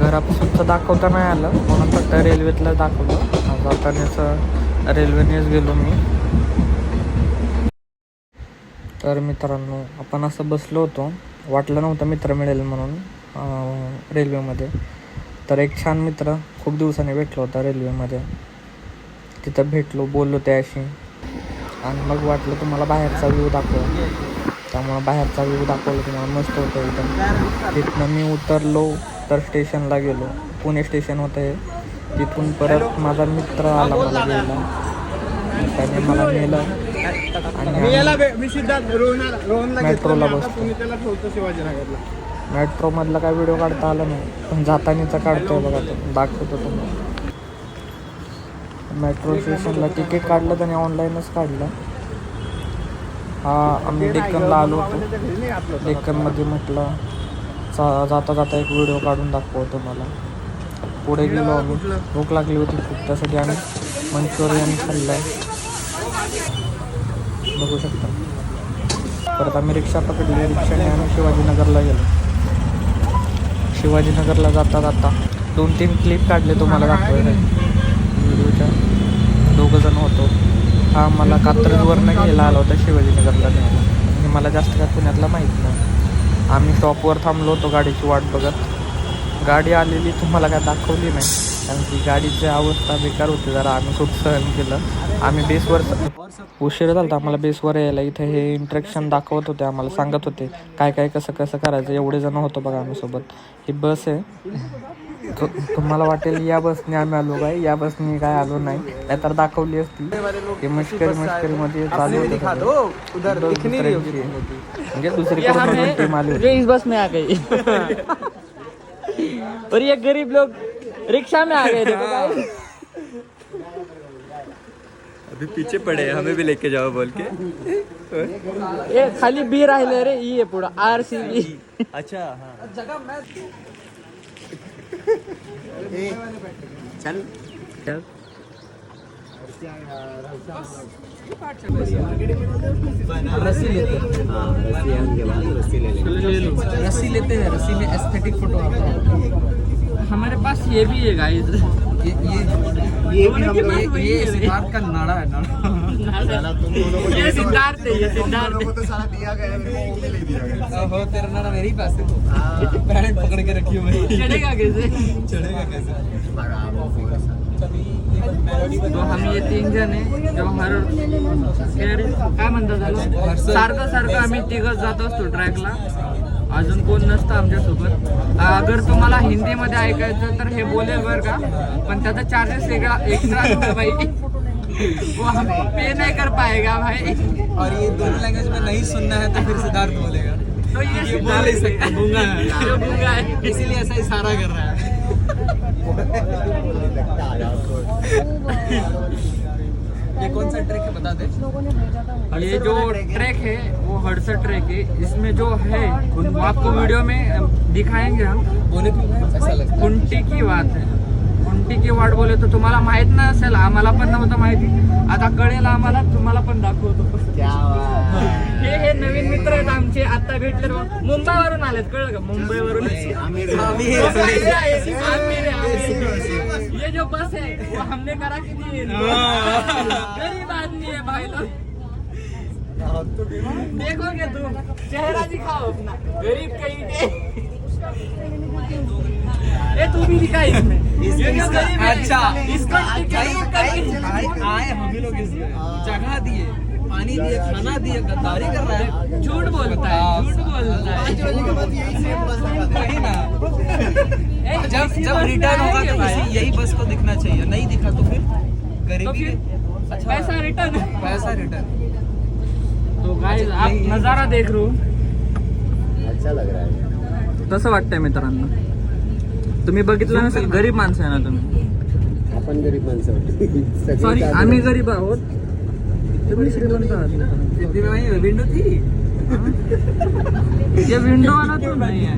घरापासूनचं दाखवता नाही आलं म्हणून फक्त रेल्वेतलं दाखवलं. जातानाच रेल्वेनेच गेलो मी. तर मित्रांनो, आपण असं बसलो होतो, वाटलं नव्हतं मित्र मिळेल म्हणून रेल्वेमध्ये. तर एक छान मित्र खूप दिवसांनी भेटलो होता रेल्वेमध्ये. तिथं भेटलो, बोललो त्याशी आणि मग वाटलं तुम्हाला बाहेरचा व्ह्यू दाखव. त्यामुळं बाहेरचा व्ह्यू दाखवलं तुम्हाला. मस्त होतं एकदम. तिथनं मी उतरलो तर स्टेशनला गेलो. पुणे स्टेशन होतं हे. तिथून परत माझा मित्र आला मला घ्यायला. त्याने मला नेलं आणि मेट्रोला बसतो. मेट्रोमधला काय व्हिडिओ काढता आला नाही, पण जातानीचा काढतोय बघा, तो दाखवतो तुम्हाला. मेट्रो स्टेशनला तिकीट काढलं त्याने, ऑनलाईनच काढलं. आम्ही डेक्कनला आलो होतो. डेक्कनमध्ये म्हटलं जाता जाता एक व्हिडिओ काढून दाखवतो मला. पुढे गेलो आम्ही. भूक लागली होती खूप, त्यासाठी आम्ही मंचुरियन खाल्लं, बघू शकता. परत आम्ही रिक्षा पकडली. रिक्षाने आम्ही शिवाजीनगरला गेलो. शिवाजीनगरला जाता जाता 2-3 क्लिप काढले तुम्हाला दाखवायला व्हिडिओच्या. 2 जण होतो. हा मला कात्रजवरनं घ्यायला आला होता शिवाजीनगरला न्यायला. म्हणजे मला जास्त काय पुण्यातला माहीत नाही. आम्ही स्टॉपवर थांबलो होतो गाडीची वाट बघत. गाडी आलेली तुम्हाला काय दाखवली नाही, कारण की गाडीची अवस्था बेकार होती जरा. आम्ही खूप सहन केलं. आम्ही बेसवर उशीर झाला आम्हाला बेसवर यायला. इथे हे इंट्रॅक्शन दाखवत होते आम्हाला, सांगत होते काय काय कसं कसं करायचं. एवढे जण होतो बघा आम्ही सोबत. ही बस आहे. तुम्हाला वाटेल या बसने आम्ही आलो काय, या बसने काय आलो नाही, नाहीतर दाखवली असती. ते मस्करीमध्ये चालू होतं म्हणजे दुसरीकडे टीम आली. इस बस में आ गई और ये गरीब लोग रिक्शा में आ गए थे। अभी पीछे पड़े, हमें भी लेके जाओ बोल के. ये खाली बी राहिले रे, ये पुढं RCB. अच्छा हाँ. चल रस्सी लेते हैं. हाँ, रस्सी आने के बाद रस्सी ले लेंगे. रस्सी लेते हैं. रस्सी में एस्थेटिक फोटो आता है. हमारे पास ये भी है गाइस. ये सिद्धार्थ का नाड़ा है. ये सिद्धार्थ है. ये सिद्धार्थ को तो साला दिया गया, मेरे को भी ले दिया गया. हो, तेरा नाड़ा मेरे ही पास है. पैंट पकड़ के रखी हुई है. चढ़ेगा कैसे? तो हम ये 3 जण आहे जो काय म्हणतात त्याला, सारखं आम्ही 3घच जात असतो ट्रॅकला. अजून कोण नसतं आमच्यासोबत. अगर तुम्हाला हिंदीमध्ये ऐकायचं तर हे बोलेल बरं का, पण त्याचा चार्जेस वेगळा एक्स्ट्रा असतो भाई. वो हम पे नहीं कर पाएगा भाई. और ये दोनों लैंग्वेज में नहीं सुनना है तो फिर सिद्धार्थ बोलेगा. तो ये बोल नहीं सकता, गूंगा है. गूंगा है, इसीलिए ऐसा इशारा कर रहा है. ये कौन सा ट्रैक है बता दे. ये जो ट्रैक है वो हडसर ट्रैक है. इसमें जो है वो आपको वीडियो में दिखाएंगे हम. बोले क्यों ऐसा लगता है. कुंटी की वाट है. कुंटी की वाट बोले तर तुम्हाला माहित नाही असेल, आम्हाला पण नव्हतं माहिती. आता कळेल आम्हाला, तुम्हाला पण दाखवतो. हे नवीन मित्र आहेत आमचे, आता भेटले. मुंबईवरून आलेत, कळलं का? मुंबईवरून. ये जो बस है वो हमने करा कि नहीं. गरीब आदमी है भाई लोग. देखोगे तुम, चेहरा दिखाओ अपना. गरीब कहीं के. ये तू भी दिखा इसमें. अच्छा, इसको आए हम ही लोग इसमें जगह दिए, पानी दिए, खाना दिए, गद्दारी कर रहा है. झूठ बोलता है, झूठ बोलता है. वही ना. जब रिटर्न होगा तो यही बस को दिखना चाहिए. नहीं दिखा तो फिर गरीबी. अच्छा, पैसा रिटर्न. तो गाइस आप नजारा देख रहे हो. अच्छा लग रहा है. कसं वाटतंय मित्रांनो? तुम्ही बघितलं नसेल, गरीब माणसं आहे ना तुम्ही. आपण गरीब माणसं. सॉरी, आम्ही गरीब आहोत, तुम्ही श्रीमंत आहात. विंडो थी. ये विंडो वाला तो नहीं है.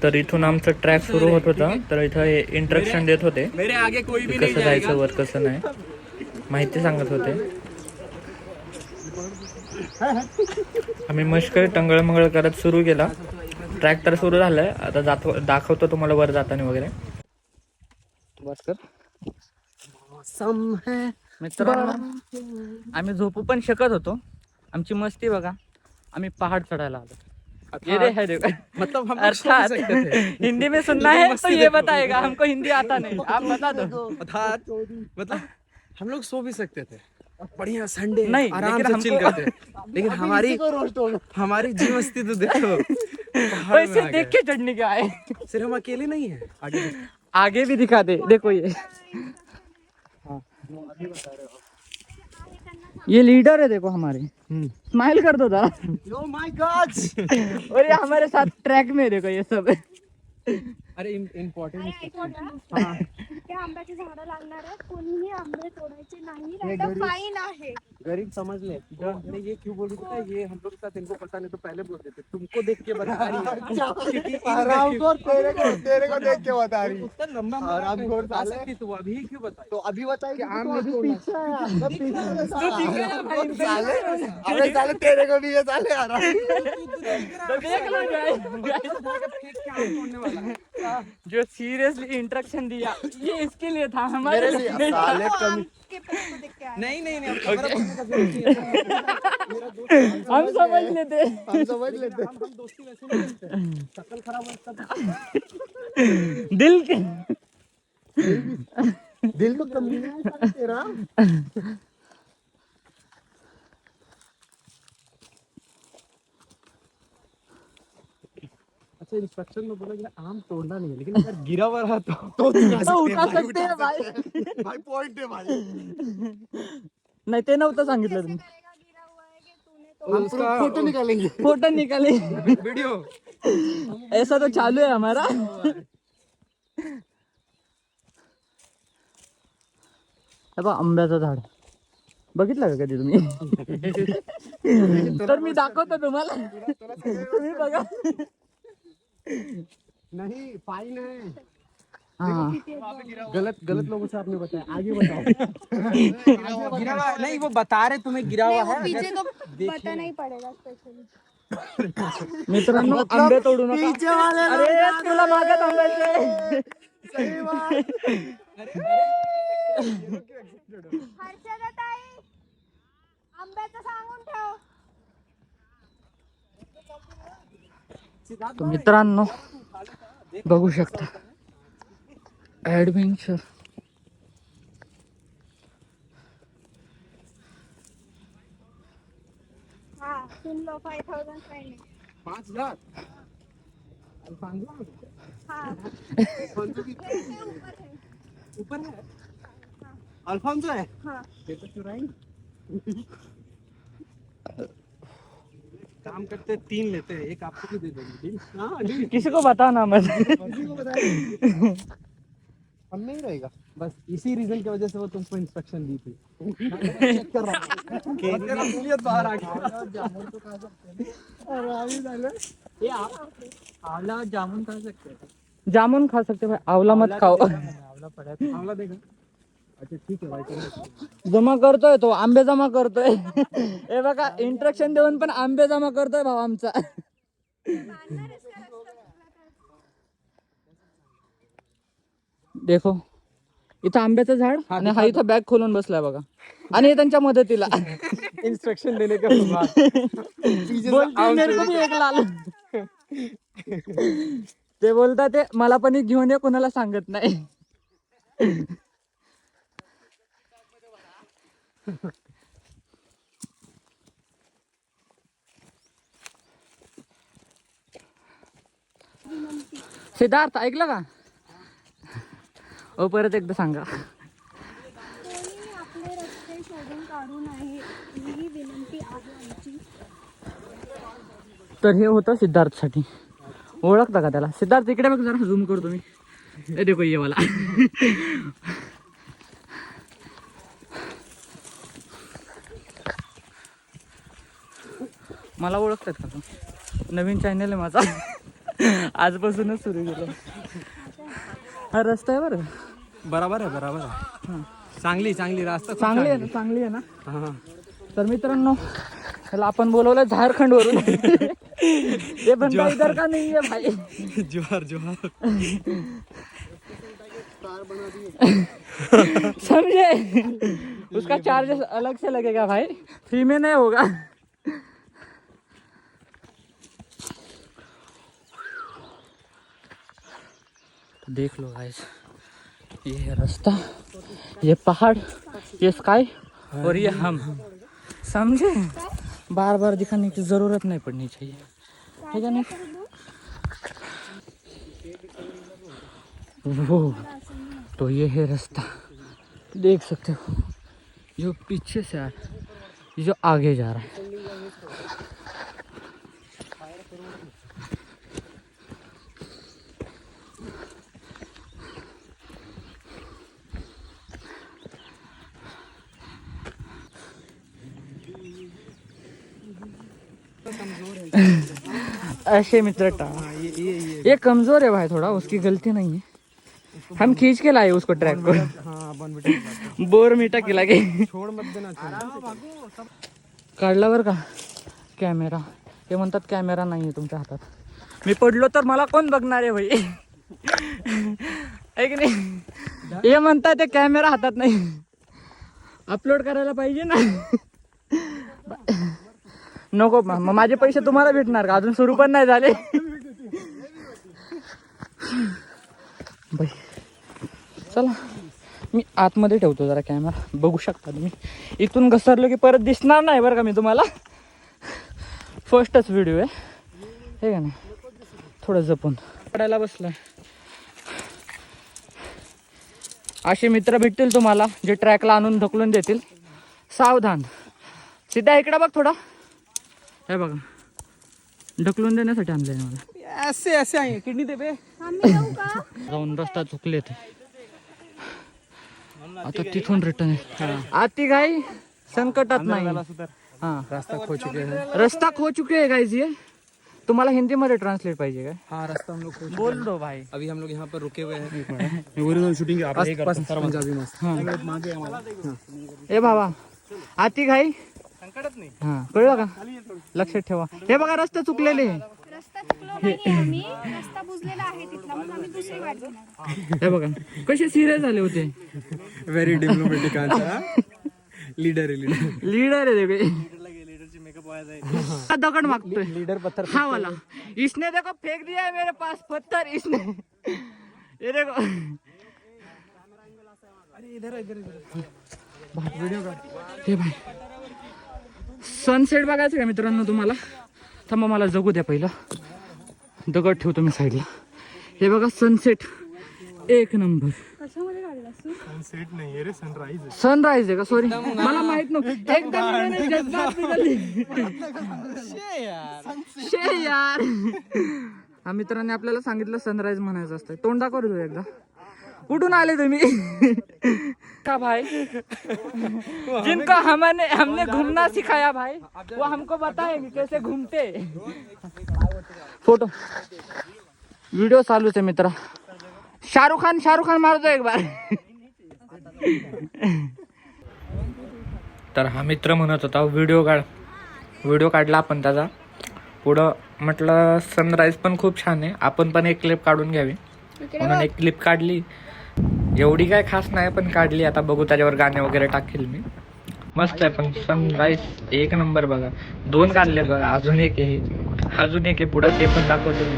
तर इथून आमचं ट्रॅक सुरू होत होता. तर इथं हे इंस्ट्रक्शन देत होते कसं जायचं वर कसं नाही, माहिती सांगत होते. आम्ही मस्करी टंगळमंगळ करत सुरू केला. ट्रॅक तर सुरू झालाय, आता दाखवतो तुम्हाला वर जाताना वगैरे. बस कर मित्रांनो, आम्ही झोपू पण शकत होतो. आमची मस्ती बघा, आम्ही पहाड चढायला आलो. ये रे है देखो, मतलब हम अर्थात हिंदी में सुनना है तो ये बताएगा, हमको हिंदी आता नहीं, आप बता दो. अर्थात मतलब हम लोग सो भी सकते थे, बढ़िया संडे नहीं, आराम लेकिन से हमको- चिल करते, लेकिन हमारी जी मस्ती तो देखो, पहाड़ में वैसे आ देख गए। के चढ़ने के आए. सिर्फ हम अकेले नहीं है, आगे आगे भी दिखा दे, देखो ये लीडर है, देखो हमारे. स्माइल कर दो जरा. Oh my God. और ये हमारे साथ ट्रैक में है, देखो ये सब. अरे इम्पॉर्टेंट त्या आंब्याची झाडं लागणार आहेत, कोणीही आंबे तोडायचे नाही, नाहीतर फाईन आहे. गरीब समझ ले, मैंने ये क्यों बोल रही था, ये हम लोग के साथ इनको पता नहीं तो पहले बोल देते, तुमको देख के बता रही है। तेरे को देख के बता रही उतना लंबा आराम खोर बता सकती तू, अभी क्यों बताई? तो अभी बताइए आम में भी पीछे अरे साले तेरे को भी ये साले आ रहा देख लो जो सीरियसली इंस्ट्रक्शन दिया, ये इसके लिए था, हमारे लिए नहीं. साले कमी के पेड़ को देख के आए. नहीं नहीं नहीं, कैमरा पकड़ने का जरूरत नहीं है। मेरा दोस्त हम समझ लेते. हम समझ लेते हम दोस्ती वैसे नहीं करते, शक्ल खराब होता है। दिल के दिल को कमी नहीं है साले तेरा अच्छा, इंस्ट्रक्शन में बोला गया आम तोड़ना नहीं है, लेकिन अगर गिरा हुआ रहा तो उठा सकते हैं भाई. भाई पॉइंट है भाई नाही ते नव्हतं सांगितलं तुम्ही. करेगा, गिरा हुआ है कि तूने हम फोटो निकालेंगे फोटो निकाले. वीडियो ऐसा तो चालू है हमारा. हे बघ आंब्याचं झाड बघितलं का कधी तुम्ही? तर मी दाखवतो तुम्हाला, तुम्ही बघा. नहीं फाइन है हाँ, गलत लोगों से आपने बताया आगे बताओ गिरा हुआ नहीं, वो बता रहे तुम्हें गिरा हुआ नहीं, वो है। पीछे तो बता नहीं पड़ेगा स्पेशली. मित्रांनो आंबे तोडू नका. अरे तुला मागे थांबायचंय. हर्षदा ताई, आंब्याचं सांगून ठेव. तर मित्रांनो बघू शकता ऍडव्हेंचर. हाँ, सुन लो, 5,000 फाइन है. 5,000 अल्फांसो हाँ, ऊपर है, अल्फांसो है, हाँ. ये तो चुराएंगे। काम करते 3 लेते हैं, एक आपको भी दे देंगे, डील? हाँ डील। किसी को बता ना मत. किसी को बताएंगे। हम नहीं रहेगा बस इसी रीजन की वजह से वो तुमको इंस्ट्रक्शन दी थी। चेक कर रहा हूँ। तेरा असलियत बाहर आ गया। ये आप आंवला जामुन खा सकते हैं. जामुन खा सकते भाई, आंवला मत खाओ. आंवला देगा। अच्छा ठीक है भाई, चलो। जमा करतोय तो, आंबे जमा करतोय. हे बघा इंस्ट्रक्शन देऊन पण आंबे जमा करतोय भाऊ आमचा. देखो इथं आंब्याचं झाड आणि हा इथं बॅग खोलून बसलाय बघा, आणि हे त्यांच्या मदतीला इंस्ट्रक्शन देने के बाद बोलते मेरे को भी एक लाल. ते बोलतात ते मला पण एक घेऊन ये, कोणाला सांगत नाही. सिद्धार्थ ऐकलं का? ओ परत एकदा सांगा. कोणी आपले रस्ते शोधून काढू नये ही विनंती आहे आमची. तर हे होतं सिद्धार्थसाठी. ओळखता का त्याला? सिद्धार्थ इकडे बघ जरा, झूम करतो मी. ए देखो ये वाला. मला ओळखतात का तू? नवीन चॅनल आहे माझा. आजपासूनच सुरू केलं. हा रस्ता आहे बरं. बराबर आहे, बराबर आहे. चांगली चांगली रास्ता खूप चांगली आहे चांगली. ना, चांगली आहे ना. हा. तर मित्रांनो त्याला आपण बोलवलं झारखंड वरून ये बंदा इधर का नहीं है भाई. जोहार जोहार. समझे उसका चार्जेस अलग से लगेगा भाई, फ्री में नहीं होगा. देख लो गाइस, ये है रास्ता, ये पहाड़, ये स्काई और ये हम. समझे, बार बार दिखाने की जरूरत नहीं पड़नी चाहिए, है क्या नहीं. वो तो ये है रास्ता, देख सकते हो, जो पीछे से आ रहा है, ये जो आगे जा रहा है. ऐसे मित्र ये कमजोर है भाई थोड़ा, उसकी गलती नहीं है, हम खींच के लाए उसको ट्रैक को. बोर मीठा खिला के छोड़ मत देना. काढला बरं का कॅमेरा. हे म्हणतात कॅमेरा नाही आहे तुमच्या हातात. मी पडलो तर मला कोण बघणार आहे भाई, आहे की नाही. हे म्हणतात ते कॅमेरा हातात नाही, अपलोड करायला पाहिजे ना. नको मग माझे पैसे तुम्हाला भेटणार का, अजून सुरू पण नाही झाले. बाई चला मी आतमध्ये ठेवतो जरा कॅमेरा, बघू शकता तुम्ही. इथून घसरलो की परत दिसणार नाही बरं का मी तुम्हाला. फर्स्टच व्हिडिओ आहे हे का नाही, थोडं जपून पडायला बसलाय. असे मित्र भेटतील तुम्हाला जे ट्रॅकला आणून ढकलून देतील. सावधान, सीधा इकडे बघ थोडा, हे बघा ढकलून देण्यासाठी आणलंय मला. ऐसे ऐसे आहे किडनी दे बे. आम्ही येऊ का? जाऊन रस्ता चुकले ते, आता तिथून रिटर्न आहे. आती घाई संकटात नाही. हाँ रास्ता खो चुके हैं. रास्ता खो चुके हैं गाइस. ये तुम्हाला हिंदी मध्ये ट्रांसलेट पाहिजे काय. हाँ रास्ता हम लोग खो चुके बोल दो भाई. अभी हम लोग यहाँ पर रुके हुए हैं. ओरिजिनल शूटिंग आप नहीं करते पंजाबी मस्त. ए बाबा आती घाई संकटच नाही. हा कळलं का, लक्षात ठेवा. हे बघा रस्ते चुकलेले. रस्ता चुकलो नाहीये आम्ही, रस्ता बुजलेला आहे तिथला, म्हणून आम्ही दुसरी वाट घेणार. हे बघा कसे सिरियस झाले होते. Very diplomatic answer. लीडर आहे लीडर. लीडर आहे देखो, लीडरची मेकअप आहे. दगड मागतोय. लीडर पत्थर. हाँ वाला इसने देखो फेंक दिया है मेरे पास पत्थर इसने. ये देखो इधर इधर व्हिडिओ का. हे भाई सनसेट बघायचं का मित्रांनो तुम्हाला. थांबा मला जगू द्या पहिलं, दगड ठेवतो मी साईडला. हे बघा सनसेट एक नंबर. कशामध्ये काढलास तू? सनसेट नाही रे, सनराइज आहे. सनराइज आहे का, सॉरी मला माहित नव्हतं. एकदम जज्बात निघाली. शे यार, हा मित्रांनी आपल्याला सांगितलं सनराइज म्हणायचं असतं. तोंड दाखव रे एकदा. कुठून आले तुम्ही का भाई. जिनको हमने घूमना सिखाया भाई, वो हमको बताएंगे कैसे घूमते. फोटो व्हिडिओ चालूच आहे मित्रा. शाहरुख खान मारतो एक बार. तर हा मित्र म्हणत होता व्हिडिओ काढला आपण त्याचा. पुढं म्हटलं सनराईज पण खूप छान आहे, आपण पण एक क्लिप काढून घ्यावी म्हणून एक क्लिप काढली. एवढी काय खास नाही पण काढली. आता बघू त्याच्यावर गाणे वगैरे टाकेल मी. मस्त आहे पण सनराईज एक नंबर. बघा 2 काढले बघा, अजून एक आहे पुढं, ते पण दाखवतो मी.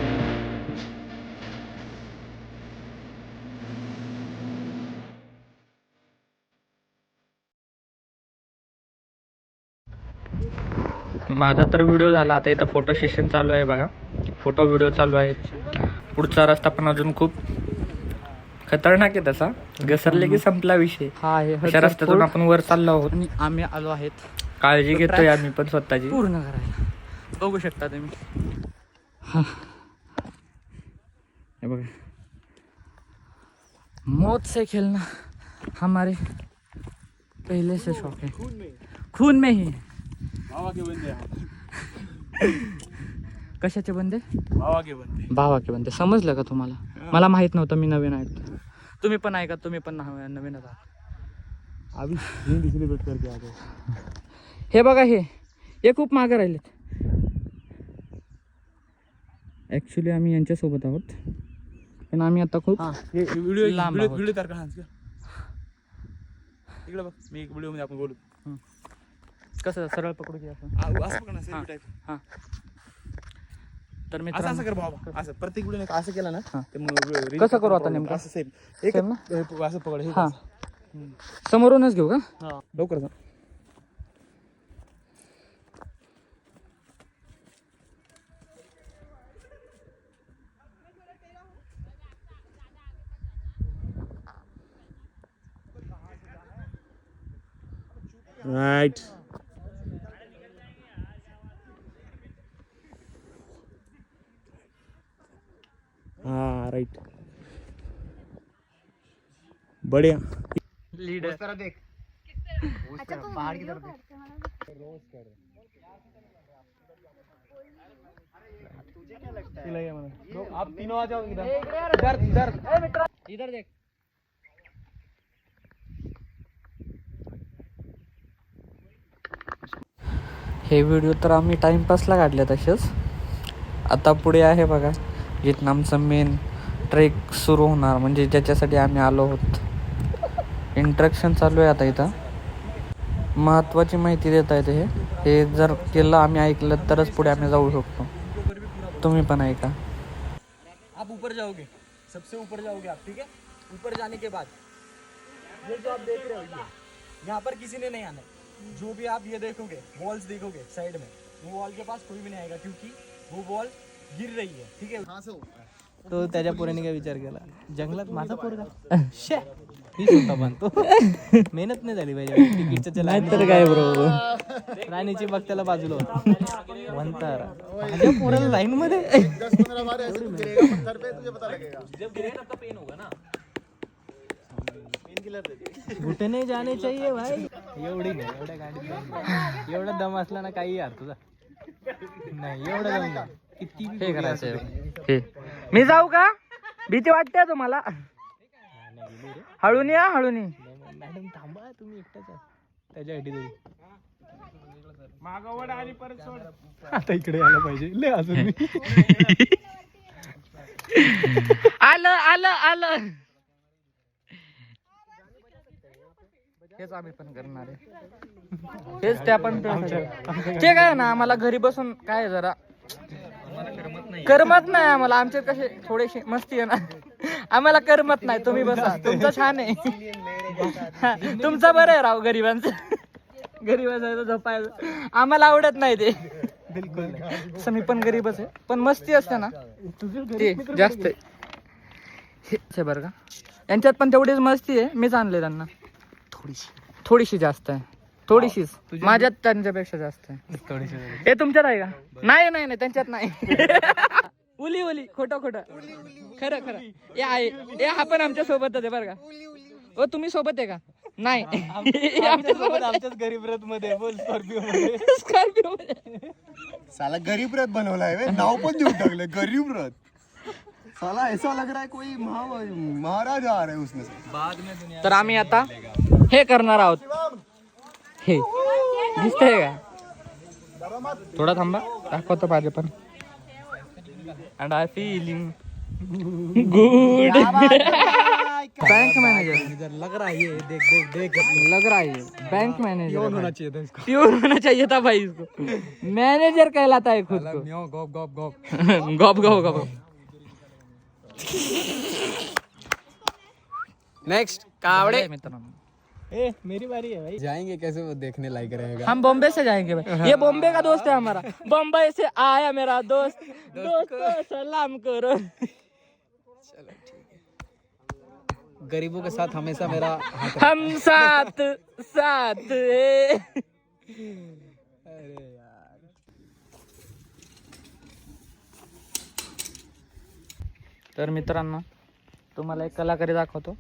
माझा तर व्हिडिओ झाला. आता इथं फोटो सेशन चालू आहे बघा, फोटो व्हिडिओ चालू आहे. पुढचा रस्ता पण अजून खूप खतरनाक आहे तसा, घसरले की संपला विषय. हा अशा रस्त्यातून आपण वर चाललो आहोत आणि आम्ही आलो आहेत. काळजी घेतोय आम्ही पण स्वतःची पूर्ण करायला. बघू शकता तुम्ही. हा हे बघा, मौत से खेलना हमारे पहले से शौक है, खून में ही. कशाचे बंदे. भावा के बंदे. समजलं का तुम्हाला. मला माहित नव्हतं, मी नवीन आहे. तुम्ही पण ऐका, तुम्ही पण नवीन आहात. हे बघा, हे खूप मागं राहिलेत. ॲक्च्युली आम्ही यांच्यासोबत आहोत, पण आम्ही आता खूप व्हिडिओ लांब आहोत. व्हिडिओ तयार करा. इकडे बघ, मी एक व्हिडिओ मध्ये आपण बोलू. कसं सरळ पकडू की असं. असं पकड ना, सेल्फी टाईप. हां तर असं मित्रांनो असं कर बाबा, असं प्रत्येक व्हिडिओ असं केलं ना ते मग कसं करू आता नेमकं? असं सेम एक Same असं पकड. हे हां समोरूनच घेऊ का? लवकर जा. राईट. हाँ राइट, बढ़िया. लीडर अच्छा तो वीडियो काढते मला आप तीनों आ जाओ इधर. इधर देख. हे व्हिडिओ तर आम्ही टाइमपासला काढले तसेच. आता पुढे आहे बघा जिथं आमचं मेन ट्रेक सुरू होणार, म्हणजे ज्याच्यासाठी आम्ही आलो आहोत. इंट्रॅक्शन चालू आहे आता इथं. महत्त्वाची माहिती देता येते. हे जर केलं आम्ही ऐकलं तरच पुढे आम्ही जाऊ शकतो. तुम्ही पण ऐका. आप ऊपर जाओगे, सबसे ऊपर जाओगे आप, ठीक है. ऊपर जाने के बाद ये जो आप देख रहे हो यहाँ पर किसी ने नहीं आना. जो भी आप ये देखोगे वॉल्स देखोगे साइड में, वो वॉल के पास कोई भी नहीं आएगा क्योंकि वो वॉल गिर रही है, ठीक है. तो त्याच्या पोराने काय विचार केला, जंगलात माझा पोरगा शे ही होता बांधतो. मेहनत नाही झाली पाहिजे तिकीटच्या तर काय ब्रो, राणीची बघ त्याला बाजूला होता म्हणता माझ्या पोराला लाईन मध्ये घुटने जाने चाहिए भाई. एवढी नाही, एवढ्या गाडीत नाही. एवढा दम असला ना काही यार तुझा नाही, एवढा दम नाही. किती हे करायचं हे. मी जाऊ का? भीती वाटते तुम्हाला? हळून या, हळून ये. मॅडम थांबा, तुम्ही एकटाच आहात त्याच्यासाठी तरी. मागवड आणि परत सोड. आता इकडे आलं पाहिजे ले अजून मी. आलं आलं आलं. हेच आम्ही पण करणार आहे. हेच ते आपण ते काय ना, आम्हाला घरी बसून काय जरा करमत नाही. आम्हाला आमचे कसे थोडेसे मस्ती आहे ना, आम्हाला करमत नाही. तुम्ही बसा, तुमचं छान आहे. तुमचं बरं आहे राव. गरिबांचं गरीब असायचं झोपायचं आम्हाला आवडत नाही ते. बिलकुल नाही. तसं मी पण गरीबच आहे, पण मस्ती असते ना ते जास्त आहे. हेच आहे बरं का. यांच्यात पण तेवढीच मस्ती आहे. मीच आणले त्यांना. थोडीशी जास्त आहे. थोडीशीच. माझ्यात त्यांच्यापेक्षा जास्त आहे. थोडीशी हे तुमच्यात आहे का? नाही नाही नाही, त्यांच्यात नाही. उली उली, खोटं खोटं. खरं खरं हे आहे. हे हा पण आमच्या सोबतच आहे बरं का. ओ तुम्ही सोबत आहे का? नाही. आमच्या सोबत आमच्याच गरीब रथ मध्ये बोल स्कॉर्पिओ मध्ये. स्कॉर्पिओ. साला गरीब रथ बनवला है नाव पण देऊन टाकले गरीब रथ. साला ऐसा लग रहा है कोई महाराज आ रहा है उसमें से. तर आम्ही आता हे करणार आहोत. हे दिसतंय का? थोडा थांबा, दाखवतो माझे पण. And I feeling good. Bank manager लग रहा है ये, देख देख देख लग रहा है. बैंक मैनेजर होना चाहिए था इसको. प्योर होना चाहिए था भाई इसको. मैनेजर कहलाता है खुद को. म्याओ गॉप गॉप गॉप. गॉप गॉप गॉप. नेक्स्ट कावड़े मित्रांनो, ए मेरी बारी है भाई. जाएंगे कैसे वो देखने लायक रहेगा. हम बॉम्बे से जाएंगे भाई. ये बॉम्बे का दोस्त है हमारा. बॉम्बे से आया मेरा दोस्त. दोस्त को सलाम करो. गरीबों के साथ हमेशा मेरा हाथ. हम साथ साथ है. अरे यार. तर मित्रांनो, तुम्हाला एक कलाकारी दाखवतो.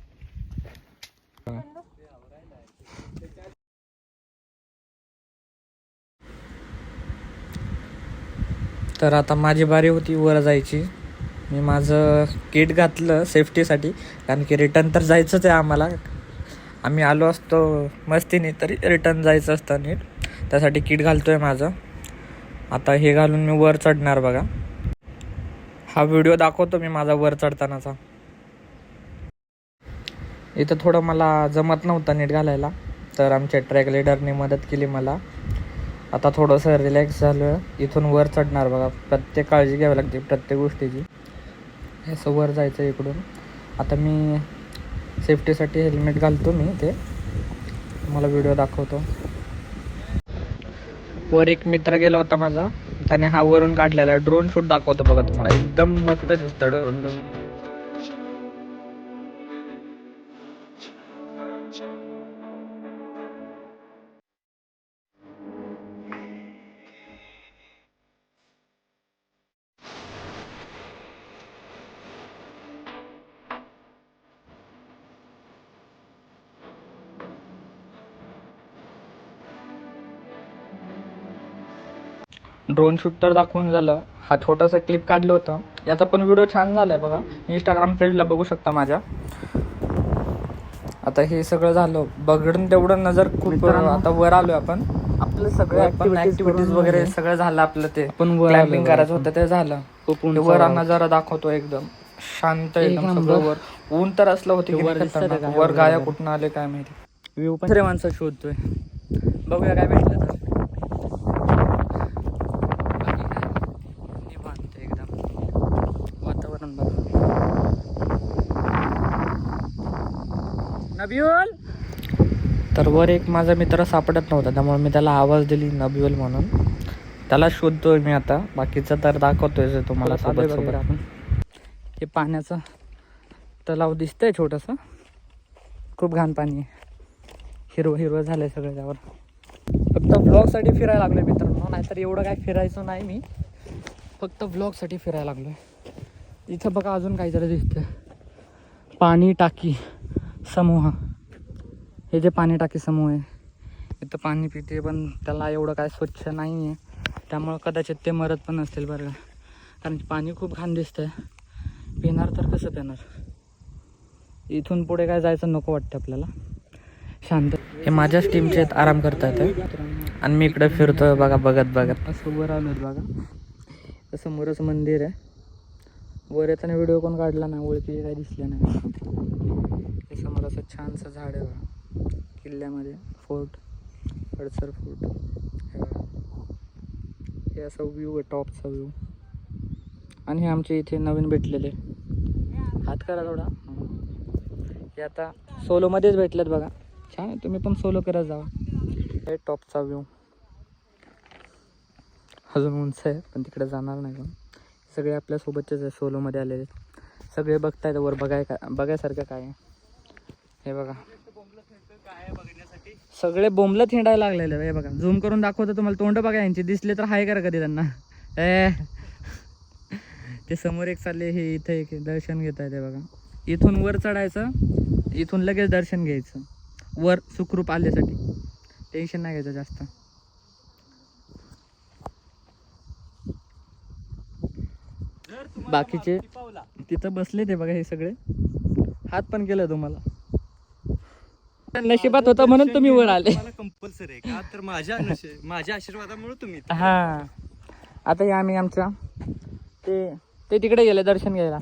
तर आता माझी बारी होती वर जायची. मी माझं किट घातलं सेफ्टीसाठी, कारण की रिटर्न तर जायचंच आहे आम्हाला. आम्ही आलो असतो मस्तीने, तरी रिटर्न जायचं असतं नीट. त्यासाठी किट घालतोय माझं. आता हे घालून मी वर चढणार बघा. हा व्हिडिओ दाखवतो मी माझा वर चढतानाचा. इथं थोडं मला जमत नव्हतं नीट घालायला, तर आमच्या ट्रॅक लिडरने मदत केली मला. आता थोडंसं रिलॅक्स झालं. इथून वर चढणार बघा. प्रत्येक काळजी घ्यावी लागते प्रत्येक गोष्टीची. असं वर जायचं इकडून. आता मी सेफ्टीसाठी हेल्मेट घालतो मी ते, मला व्हिडिओ दाखवतो. वर एक मित्र गेला होता माझा, त्याने हा वरून काढलेला ड्रोन शूट दाखवतो बघा तुम्हाला. एकदम मस्त दिसतं ड्रोन. ड्रोन शूट तर दाखवून झालं. हा छोटासा क्लिप काढलं होतं, याचा पण व्हिडिओ छान झालाय बघा. इंस्टाग्राम पेजला बघू शकता माझ्या. आता हे सगळं झालं बघून तेवढं नजर खूप. आता वर आलोय आपण. आपलं सगळं ऍक्टिव्हिटीज वगैरे सगळं झालं आपलं. ते क्लाइम्बिंग करायचं होतं ते झालं. वर नजारा दाखवतो एकदम शांत एकदम सगळं वर. ऊन तर असलं होतं की वर गाया कुठून आले काय माहिती. व्ह्यू पण दुसरे माणसं शोधतोय. बघूया काय भेटलं तर. निवांत एकदम वातावरण बघा. नबियुल. तर वर एक माझा मित्र सापडत नव्हता, त्यामुळे मी त्याला आवाज दिली नबियुल म्हणून. त्याला शोधतोय मी आता. बाकीचं तर दाखवतोय तुम्हाला सोबत सोबत. आपण हे पाण्याचं तलाव दिसतंय छोटंसं. खूप घाण पाणी आहे. हिरवं हिरवं झालंय सगळं त्यावर. फक्त ब्लॉगसाठी फिरायला लागलोय मित्रांनो, नाहीतर एवढं काय फिरायचं नाही मी. फक्त ब्लॉगसाठी फिरायला लागलोय. इथं बघा अजून काहीतरी दिसतंय. पाणी टाकी समूह. हे जे पाणी टाकी समूह आहे, इथं पाणी पिते पण त्याला एवढं काय स्वच्छ नाही आहे, त्यामुळं कदाचित ते मरत पण नसतील बरं का. कारण पाणी खूप घाण दिसतंय. पिणार तर कसं पिणार. इथून पुढे काय जायचं नको वाटतं आपल्याला. शांत. हे माझ्याच टीमचे आहेत, आराम करतात आणि मी इकडे फिरतोय बघा बघत बघत. असं वर आलोय बघा. समोरच मंदिर आहे. वर येताना व्हिडिओ कोण काढला नाही, ओळखी काही दिसले नाही. हे समोर असं छानसं झाड आहे बघा. किल्ल्यामध्ये फोर्ट, हडसर फोर्ट. हे असा व्ह्यू आहे, टॉपचा व्ह्यू. आणि हे आमचे इथे नवीन भेटलेले. हात करा थोडा. हे आता सोलोमध्येच भेटलेत बघा. छान आहे, तुम्ही पण सोलो करत जावा. हे टॉपचा व्ह्यू. अजून उंच आहे पण तिकडे जाणार नाही पण. सगळे आपल्यासोबतचेच आहे, सोलोमध्ये आलेले. सगळे बघतायत वर. बघायसारखं काय आहे हे बघा. सगळे बोंबलं हिंडायला लागलेले. हे बघा झूम करून दाखवतो तुम्हाला. तोंड बघा यांची. दिसले तर हाय करा कधी त्यांना. ते समोर एक चालले. हे इथं एक दर्शन घेत आहे ते बघा. इथून वर चढायचं, इथून लगेच दर्शन घ्यायचं. वर सुखरूप आल्यासाठी टेन्शन नाही घ्यायचं जास्त. बाकीचे तिथं बसले ते बघा. हे सगळे हात पण केलं तुम्हाला. नशिबात होता म्हणून तुम्ही वर आले. कंपल्सरी आहे का तर माझ्या आशीर्वादामुळे तुम्ही. हा आता हे आम्ही आमच्या ते तिकडे गेले दर्शन घ्यायला.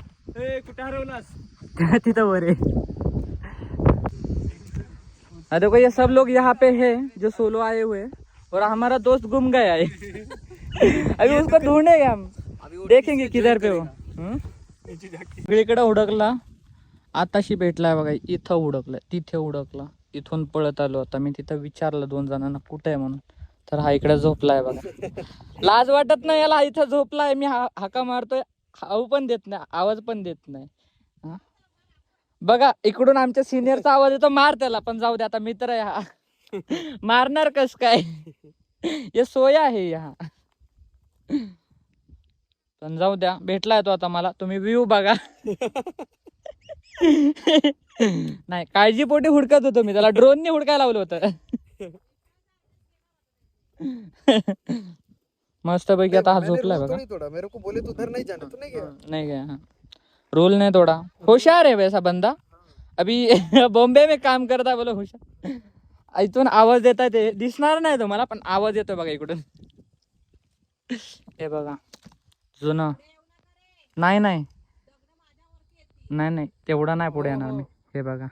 कुठे हरवलास. तिथं वर आहे. देखो ये सब लोग यहाँ पे है जो सोलो आए हुए, और हमारा दोस्त गुम गया है. अभी उसको ढूंढेंगे हम. देखेंगे किधर पे हो. सगळीकडे हुडकला. आताशी भेटलाय बघा. इथं हुडकलाय, तिथे हुडकला. इथून पळत आलो. आता मी तिथं विचारलं 2 जणांना कुठे आहे म्हणून, तर हा इकडे झोपलाय बघा. लाज वाटत नाही याला. इथं झोपलाय. मी हाका मारतोय, हाऊ पण देत नाही, आवाज पण देत नाही. बघा इकडून आमच्या सिनियरचा आवाज येतो. मार त्याला. पण जाऊ दे, आता मित्र आहे हा. मारणार कस काय. हे सोया आहे हा. पण जाऊ द्या, भेटलाय तो आता मला. तुम्ही व्ह्यू बघा. नाही काळजीपोटी हुडकत होतो मी त्याला. ड्रोनने हुडकायला लावलं होतं. मस्त पैकी आता हा झोपलाय बघा. मेरे को बोले तो उधर नहीं जाना, तो नहीं गया. नहीं गया. हाँ रूल नहीं तोड़ा. होशियार है वैसा बंदा. अभी बॉम्बे में काम करता है. बोलो होशियार. इथून आवाज देताय ते दिसणार नाही तुम्हाला, पण आवाज येतो बघा इकडून. हे बघा जुनं. नाही नाही नाही नाही तेवढा नाही पुढे येणार मी. हे बघा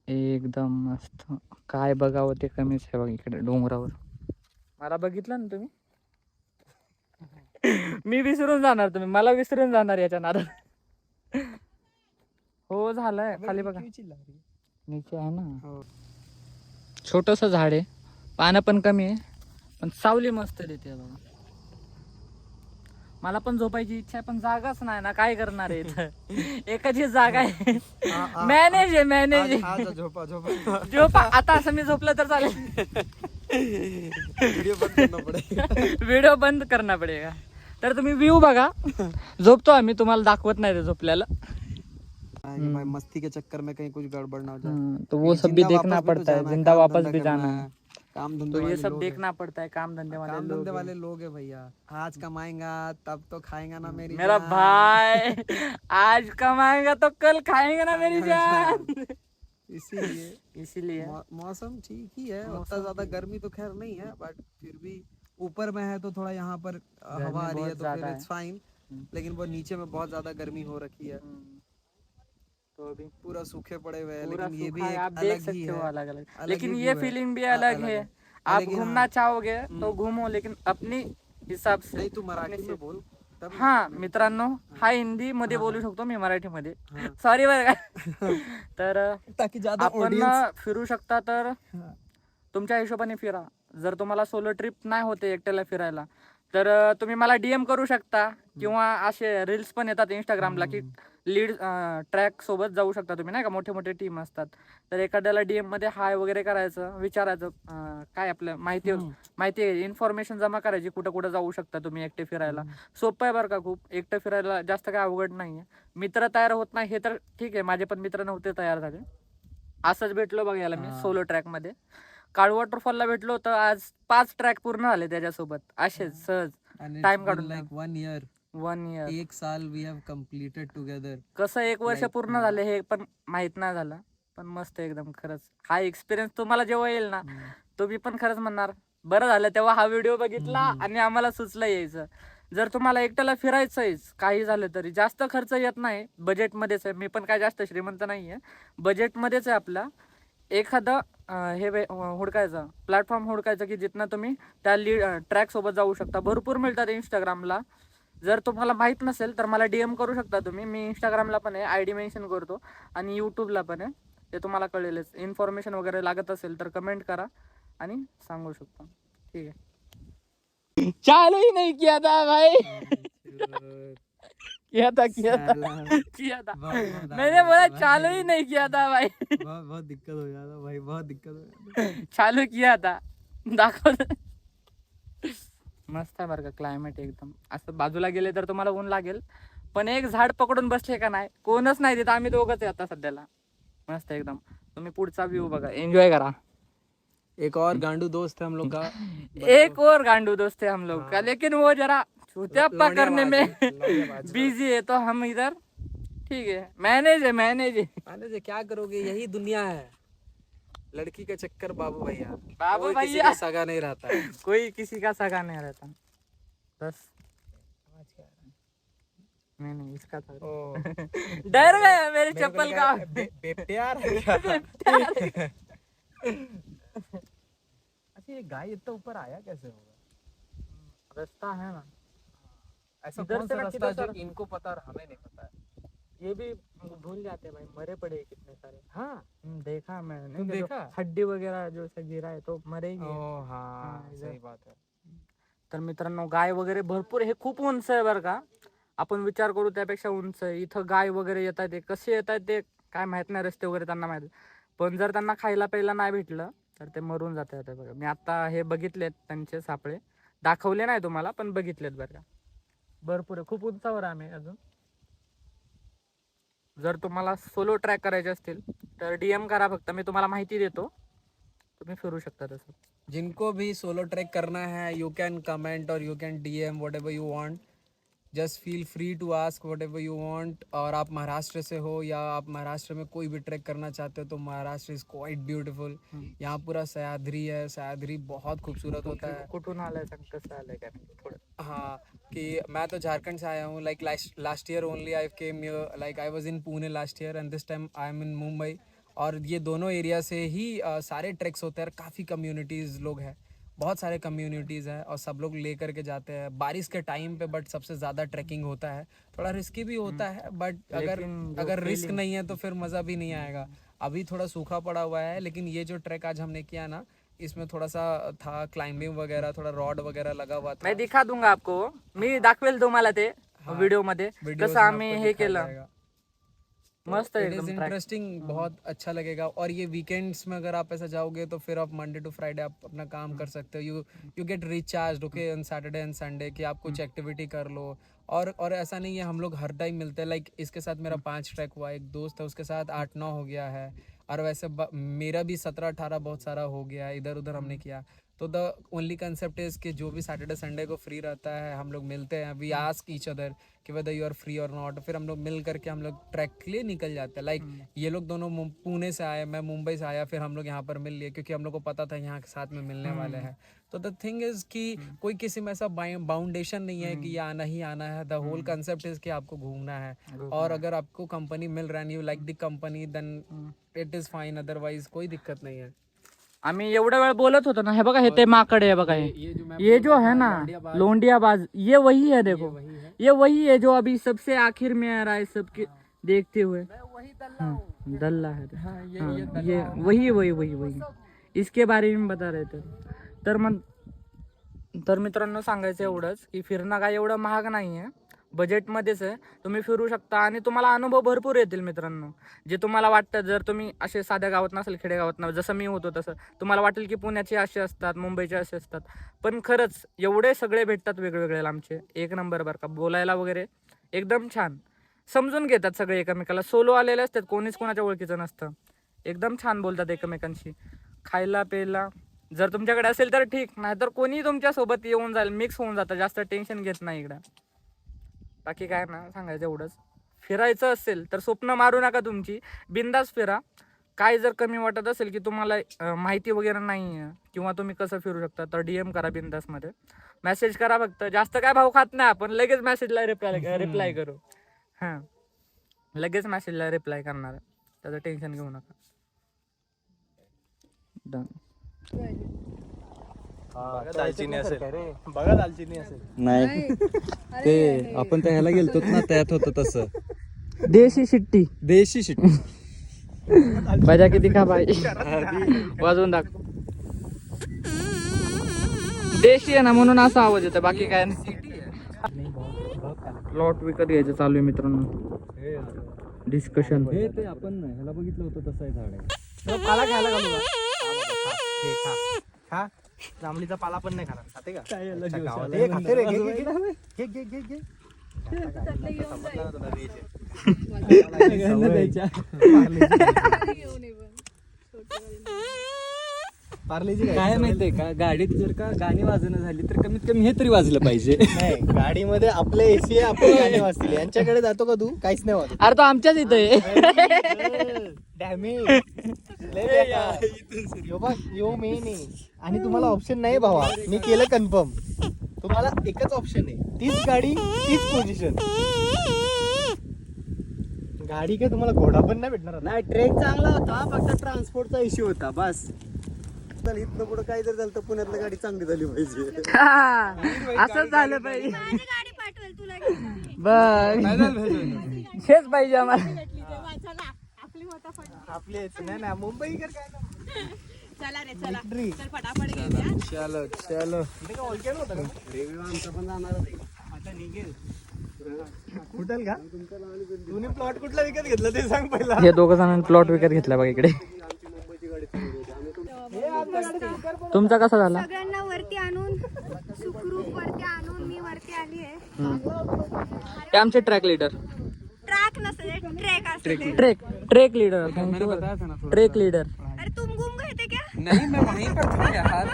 एकदम मस्त. काय बघावं ते कमीच आहे बघा इकडे डोंगरावर. मला बघितलं ना तुम्ही. मी विसरून जाणार, तुम्ही मला विसरून जाणार याच्या नादात. हो झालंय. खाली बघा नीचे आहे ना. छोटस झाड आहे, पानं पण कमी आहे, पण सावली मस्त देते बघा. मला पण झोपायची इच्छा आहे पण जागाच नाही ना. काय करणार आहे एकाची जागा आहे. मॅनेज आहे मॅनेज. झोपा झोपा. झोपा आता. असं मी झोपलं तर चालेल. व्हिडिओ बंद करना पडेगा. तर तुम्ही व्ह्यू बघा. झोपतो आम्ही, तुम्हाला दाखवत नाही ते झोपल्याला. भाई मस्ती के चक्कर में कहीं कुछ गड़बड़ ना हो जाए. तो वो सब भी देखना पड़ता है. जिंदा वापस भी जाना है. काम तो धंधे ये वाले सब लोग देखना पड़ता है. काम धंधे वाले काम लोग धंधे हैं. वाले लोग है भैया. आज कमाएगा तब तो खाएगा ना मेरी मेरा जान. भाई आज कमाएगा तो कल खाएगा ना मेरी जान. इसीलिए मौसम ठीक ही है. उतना ज्यादा गर्मी तो खैर नहीं है, बट फिर भी ऊपर में है तो थोड़ा यहाँ पर हवा आ रही है तो फिर इट्स फाइन. लेकिन वो नीचे में बहुत ज्यादा गर्मी हो रखी है. तो अभी पूरा सूखे पड़े हुए हैं. पूरा लेकिन ये भी सूखा है, एक आप देख अलग ही सकते हो है. अलग अलग. अलग लेकिन ही ये view है. फीलिंग भी अलग है. आप लेकिन घूमना चाहोगे तो घूमो, लेकिन अपनी हिसाब से. नहीं तू मराठी में बोल तब. हा मित्रांनो, हा हिंदी मध्ये बोलू शकतो, मी मराठी मध्ये सॉरी बरं का. तर ताकि ज्यादा आपण फिरू शकता तर तुमच्या हिशोबाने फिरा. जर तुम्हाला सोलो ट्रिप नाही होते एकट्याला फिरायला तर तुम्ही मला DM करू शकता, किंवा असे रील्स पण येतात इंस्टाग्रामला की लीड ट्रॅक सोबत जाऊ शकता तुम्ही, नाही का. मोठे मोठे टीम असतात, तर एखाद्याला DM मध्ये हाय वगैरे करायचं, विचारायचं काय आपलं माहिती इन्फॉर्मेशन जमा करायची, कुठं कुठं जाऊ शकता तुम्ही एकटे फिरायला. सोपं आहे बरं का खूप. एकटं फिरायला जास्त काय अवघड नाहीये. मित्र तयार होत नाही हे तर ठीक आहे, माझे पण मित्र नव्हते तयार झाले. असंच भेटलो बघ याला मी सोलो ट्रॅक मध्ये. काळू वॉटरफॉलला भेटलो होतं, आज 5 ट्रॅक पूर्ण झाले त्याच्यासोबत असेच सहज टाइम काढून. like 1 year. 1 year. एक साल वी हॅव कम्प्लीटेड टुगेदर. कसं 1 वर्ष पूर्ण झाले हे पण माहित नाही झालं, पण मस्त एकदम. खरंच हा एक्सपिरियन्स तुम्हाला जेव्हा येईल ना, तुम्ही पण खरंच म्हणणार बरं झालं तेव्हा हा व्हिडिओ बघितला आणि आम्हाला सुचलं यायचं. जर तुम्हाला एकट्याला फिरायचंय काही झालं तरी, जास्त खर्च येत नाही, बजेटमध्येच आहे. मी पण काय जास्त श्रीमंत नाहीये, बजेटमध्येच आहे आपला. एखादं हे हुडकायचं प्लॅटफॉर्म हुडकायचं की जिथनं तुम्ही त्या ट्रॅक सोबत जाऊ शकता. भरपूर मिळतात इंस्टाग्रामला. जर तुम्हाला माहित नसेल तर मला DM करू शकता तुम्ही. मी इंस्टाग्रामला पण आहे, ID मेन्शन करतो, आणि यूट्यूबला पण आहे, ते तुम्हाला कळेलच. इन्फॉर्मेशन वगैरे लागत असेल तर कमेंट करा आणि सांगू शकतो. ठीक आहे. चालू ही नहीं किया था भाई. किया था मैंने बोला चालू ही नहीं किया था भाई. बहुत दिक्कत हो जाता भाई, बहुत दिक्कत हो जाता. चालू किया था. दाखव. मस्त आहे बरं का क्लायमेट एकदम. असं बाजूला गेले तर तुम्हाला ऊन लागेल, पण एक झाड पकडून बसले का नाही, कोणच नाही तिथं, आम्ही दोघंच आहे आता सध्याला. मस्त एकदम. तुम्ही पुढचा व्ह्यू बघा, एन्जॉय करा. एक और गांडू दोस्त है हम लोग का. एक और गांडू दोस्त है हम लोग का, लेकिन वो जरा छूत्याप्पा करने में बिजी है, तो हम इधर ठीक है. मैनेज है. आने से क्या करोगे, यही दुनिया है. लड़की का चक्कर बाबू भैया. बाबू कोई किसी भैया. का सगा नहीं रहता है. कोई किसी का सगा नहीं रहता. बस नहीं इसका था. डर गया मेरे चप्पल का. प्यार है अच्छा, ये गाय इतना ऊपर आया कैसे होगा. रास्ता है ना, ऐसा इधर कौन से सा ना रास्ता किधर है जो से- इनको पता और हमें नहीं पता है. ये भी भूल जाते भाई. मरे पड़े हैं कितने सारे. हाँ. देखा मैंने. तुम देखा? हड्डी वगैरह जो से गिरा है तो मरेगी. हाँ हाँ, इधर. सही बात है. तर मित्रांनो, गाय वगैरे भरपूर. हे खूप उंच आहे बरं का. आपण विचार करू त्यापेक्षा उंच आहे. इथं गाय वगैरे येत आहेत, ते कसे येत आहेत ते काय माहित नाही, रस्ते वगैरे त्यांना माहित. पण जर त्यांना खायला प्यायला नाही भेटलं तर ते मरून जातात बघा. मी आता हे बघितलेत त्यांचे सापळे, दाखवले नाही तुम्हाला पण बघितलेत बरं का. भरपूर आहे, खूप उंचावर आहे आम्ही अजून. जर तुम्हाला सोलो ट्रॅक करायचे असतील तर DM करा फक्त, मी तुम्हाला माहिती देतो, तुम्ही फिरू शकता तसं. जिनको भी सोलो ट्रैक करना है, यू कैन कमेंट और you can DM whatever you want. Just feel free to ask whatever you want. और आप महाराष्ट्र से हो या आप महाराष्ट्र में कोई भी ट्रैक करना चाहते हो तो महाराष्ट्र इज क्वाइट ब्यूटीफुल। यहाँ पूरा सह्याद्री है, सह्याद्री बहुत खूबसूरत होता है। कुठून आलाय सांग, कसं आलंय काय थोडं? हाँ कि मैं तो झारखंड से आया हूँ। Like last year only I came here, like I was in Pune last year end this time I am in Mumbai. और ये दोनों एरिया से ही सारे ट्रैक्स होते हैं। काफ़ी कम्युनिटीज़ लोग हैं, बहुत सारे कम्युनिटीज़ हैं और सब लोग ले करके जाते हैं बारिश के टाइम पे। बट सबसे ज़्यादा ट्रैकिंग होता है, थोड़ा रिस्की भी होता है, बट अगर रिस्क नहीं है तो फिर मज़ा भी नहीं आएगा। अभी थोड़ा सूखा पड़ा हुआ है, लेकिन ये जो ट्रैक आज हमने किया ना, इसमें थोड़ा सा था क्लाइंबिंग वगैरह, थोड़ा रॉड वगैरह लगा हुआ था। मैं दिखा दूंगा आपको, मी दाखवेल तुम्हाला ते व्हिडिओ मध्ये कसं आम्ही हे केलं। मस्त इट एकदम इज track. इंटरेस्टिंग, बहुत अच्छा लगेगा। और ये वीकेंड्स में अगर आप ऐसा जाओगे तो फिर आप मंडे टू फ्राइडे आप अपना काम कर सकते हो। You get recharge okay on Saturday end Sunday कि आप कुछ एक्टिविटी कर लो। और ऐसा नहीं है हम लोग हर टाइम मिलते हैं। लाइक इसके साथ मेरा 5 ट्रैक हुआ, एक दोस्त है उसके साथ 8-9 हो गया है, और वैसे मेरा भी 17-18 बहुत सारा हो गया है, इधर उधर हमने किया। तो द ओनली कंसेप्ट इज़ कि जो भी सैटरडे संडे को फ्री रहता है हम लोग मिलते हैं। वी आस्क ईच अदर कि वेदर यू आर फ्री और नॉट, फिर हम लोग मिल करके हम लोग ट्रैक के लिए निकल जाते हैं। लाइक ये लोग दोनों पुणे से आए, मैं मुंबई से आया, फिर हम लोग यहाँ पर मिल लिए क्योंकि हम लोग को पता था यहाँ के साथ में मिलने वाले हैं। तो द थिंग इज़ कि कोई किसी में ऐसा बाउंडेशन नहीं है कि ये आना ही आना है। द होल कंसेप्ट इज़ कि आपको घूमना है, और अगर आपको कंपनी मिल रहा है, you like the company, then it is fine, otherwise कोई दिक्कत नहीं है। आम्ही एवढा वेळ बोलत होतो ना, हे बघा हे ते माकड आहे बघा, ये जो है ना लोंडियाबाज, ये वही है। देखो ये वही है जो अभी सबसे आखिर में आ रहा है सबके देखते हुए। दल्ला है ये वही इसके बारे में बता रहे थे। तर मित्रांनो सांगायचं एवढंच की फिरणं काय एवढं महाग नाही आहे, बजेटमध्येच आहे, तुम्ही फिरू शकता आणि तुम्हाला अनुभव भरपूर येतील मित्रांनो। जे तुम्हाला वाटतं, जर तुम्ही असे साध्या गावात नसेल, खेडेगावात नसेल, जसं मी होतो तसं तुम्हाला वाटेल की पुण्याचे असे असतात, मुंबईचे असे असतात, पण खरंच एवढे सगळे भेटतात वेगवेगळे आमचे, एक नंबर बरं का। बोलायला वगैरे एकदम छान, समजून घेतात सगळे एकमेकाला। सोलो आलेले असतात, कोणीच कोणाच्या ओळखीचं नसतं, एकदम छान बोलतात एकमेकांशी। खायला प्यायला जर तुमच्याकडे असेल तर ठीक, नाही तर कोणी तुमच्यासोबत येऊन जाईल, मिक्स होऊन जातं, जास्त टेन्शन घेत नाही इकडं। बाकी काय ना सांगायचं एवढंच, फिरायचं असेल तर स्वप्न मारू नका तुमची, बिंदास फिरा। काय जर कमी वाटत असेल की तुम्हाला माहिती वगैरे नाही आहे किंवा तुम्ही कसं फिरू शकता, तर DM करा बिंदासमध्ये, मेसेज करा फक्त। जास्त काय भाव खात नाही आपण, लगेच मेसेजला रिप्लाय करू। हां, लगेच मेसेजला रिप्लाय करणार, त्याचं टेन्शन घेऊ नका। डन। दालचिनी असेल, बघा दालचिनी असेल। नाही ते आपण त्या ह्याला गेलतो ना, त्यात होतं तसं देशी शिट्टी, देशी शिट्टी। बजा किती खा भाई, वाजवून दाख। देशी आहे ना म्हणून असा आवाज येतो, बाकी काय नाही। प्लॉट विकत घ्यायचं चालू आहे मित्रांनो, डिस्कशन। हे ते आपण ह्याला बघितलं होतं तसं आहे झाड आहे। पाला खायला घालू का? खा जांभळीचा पाला पण नाही खाणार, खाते का? हे खाते रे, घे काय माहितीये का, गाडीत जर का गाणी वाजणं झाली तर कमीत कमी हे तरी वाजलं पाहिजे। नाही, गाडीमध्ये आपले AC आहे, आपण गाणे वाजतील। यांच्याकडे जातो का तू? काहीच नाही वाजत। अरे तो आमच्याच इथे आहे। यो मेन आहे आणि तुम्हाला ऑप्शन नाही भावा, मी केलं कन्फर्म, तुम्हाला एकच ऑप्शन आहे, तीच गाडी तीच पोझिशन। गाडी काय तुम्हाला घोडा पण नाही भेटणार। नाही, ट्रेक चांगला होता, फक्त ट्रान्सपोर्टचा इश्यू होता बस। इथनं पुढे काय जर झालं तर पुण्यातली गाडी चांगली झाली पाहिजे। असंच झालं पाहिजे माझी गाडी पाठवेल तुला घेऊन. बघ, हेच पाहिजे आम्हाला। चला आपली होता फट. आपले नाही ना मुंबईकर काय ना। चला रे चला, चल फटाफट घेऊया. चलो इथे काय ओळखेल होतं का? रेल्वे आमचा पण जाणार आहे आता निघेल कुठल का? तुम्ही प्लॉट कुठला विकत घेतला ते सांग पहिला। हे दोघं जणांनी प्लॉट विकत घेतला बघा इकडे। तुमचा कसा झाला? सगळ्यांना वरती आणून, सुखरूप वरती आणून मी वरती आली आहे. हे आमचे ट्रॅक लीडर, ट्रॅक नसते, ट्रेक असते. Trek leader, trek leader. अरे तुम गुम गए थे क्या? नहीं, मैं वहीं पर था यार।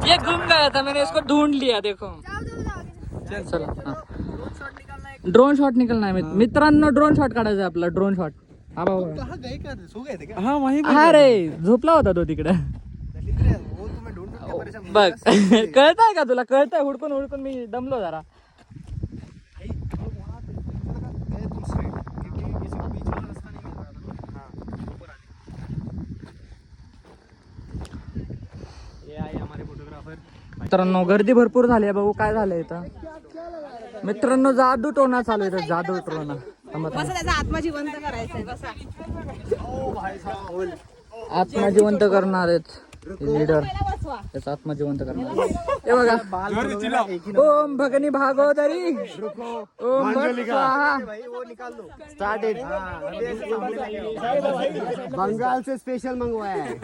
ये गुम गया था, मैंने इसको ढूंढ लिया। देखो जाओ जाओ जाओ. चला ड्रोन शॉट निकलना आहे मित्रांनो. ड्रोन शॉट काढायचा आपला ड्रोन शॉट. हा बाबा हाँ वहीं हा रे झोपला होता तो तिकडे बघ. कळतंय का तुला? कळतंय? हुडकून हुडकून मी दमलो जरा. मित्रांनो गर्दी भरपूर झाली आहे. बघू काय झालंय इथं. मित्रांनो जादू टोना चालू आहे. जादू टोना आत्मा जिवंत करायचंय. बसा. आत्मा जिवंत करणार आहेत लीडर. त्याचा आत्मा जिवंत करणार. हे बघा ओम भगनी भागोदरी ओम भट स्वाहा. बंगाल से स्पेशल मंगवाया है.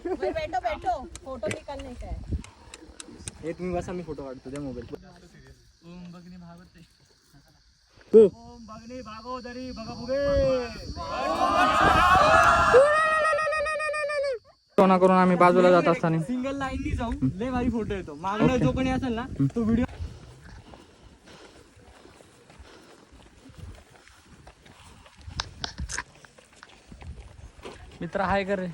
बैठो बैठो फोटो निकालने का है. ये तुम्ही बसा मी फोटो काढतो त्या मोबाईल. टोना करून आम्ही बाजूला जात असताना सिंगल लाईननी जाऊन लय भारी फोटो येतो. मागणं जो कोणी असेल ना तो व्हिडिओ. मित्र हाय कर रे.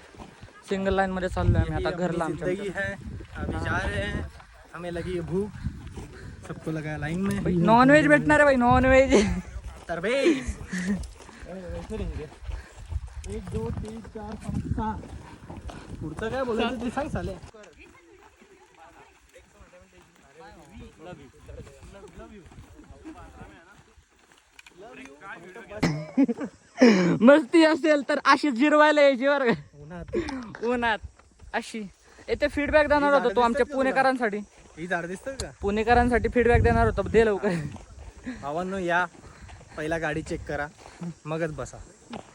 सिंगल लाईन मध्ये चाललोय आम्ही आता घरला आमच्या. है अभी जा रहे हैं. हमें लगी है भूख. सबको लगा लाइन में. नॉन व्हेज भेटणार आहे भाई. Non veg. तरबेज. 1 2 3 4 5 6. पुढचं काय बोलायचं ते सांग साले. मस्ती असेल तर अशी जिरवायला यायची बरं का. उन्हात अशी. येथे फीडबॅक देणार होता तो आमच्या पुणेकरांसाठी. ही झाड दिसतं का? पुणेकरांसाठी फीडबॅक देणार होता. दे लवकर. भावांनो या पहिला गाडी चेक करा मगच बसा.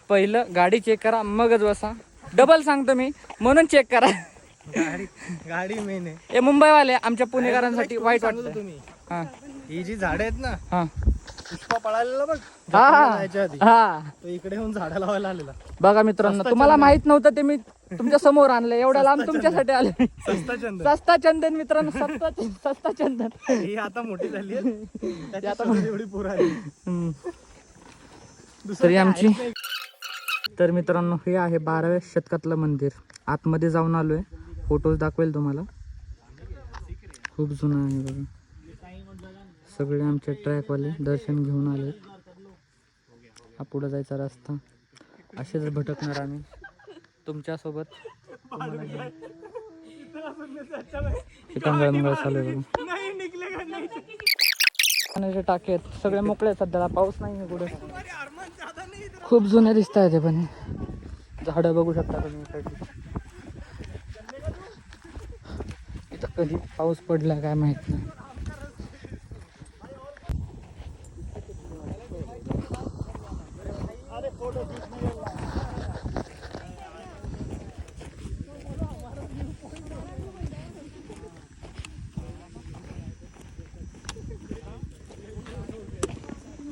पहिलं गाडी चेक करा मगच बसा. डबल सांगतो मी म्हणून चेक करा. गाडी मेन आहे. हे मुंबईवाले आमच्या पुणेकरांसाठी वाईट सांगतो वाटतं. तुम्ही. हा ही जी झाड आहेत ना हा पुष्पा पळालेला बघ हा जायच्या आधी हा. तो इकडे येऊन झाडं लावायला आलेला. बघा मित्रांनो तुम्हाला माहित नव्हतं ते मी तुमच्या समोर आणलं. एवढ्या लांब तुमच्यासाठी आले. सस्ता चंद. सस्ता चंदन मित्रांनो. सस्ता चंदन. ही आता मोठी झाली आहे. त्याची आता एवढी पोर आली. तरी आमची. तर मित्रांनो हे आहे 12व्या शतकातलं मंदिर. आतमध्ये जाऊन आलोय. फोटोज दाखवेल तुम्हाला. खूप जुनं आहे बघा. सगळे आमचे ट्रॅकवाले दर्शन घेऊन आले. हा पुढे जायचा रस्ता. असेच भटकणार आम्ही तुमच्यासोबत. टंगळ चालू आहे बघा. पाण्याचे टाके आहेत सगळे मोकळे. सध्याला पाऊस नाही आहे कुठे. खूप जुने दिसत आहे ते पण. झाडं बघू शकता तुम्ही इकडची. इथं कधी पाऊस पडला काय माहित नाही.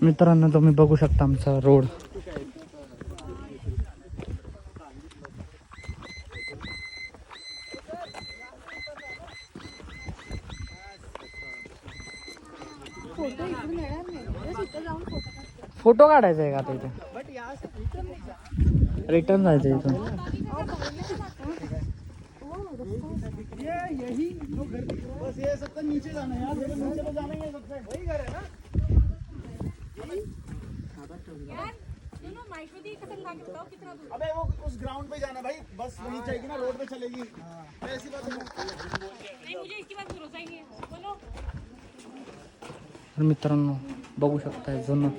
मित्रांनो तुम्ही बघू शकता आमचा रोड. फोटो इकडून येणार नाही. बस इथं जाऊन फोटो काढ. फोटो काढायचा आहे का आता इथे? रिटर्न जायचं इथून. बस ये सबसे नीचे जाना है यार. नीचे तो जाना ही है सबसे. वही घर है ना. अबे वो उस ग्राउंड पे जाना भाई. बस वहीं चलेगी ना. रोड पे चलेगी. ऐसी बात है. तर मित्रांनो बघू शकताय जुनं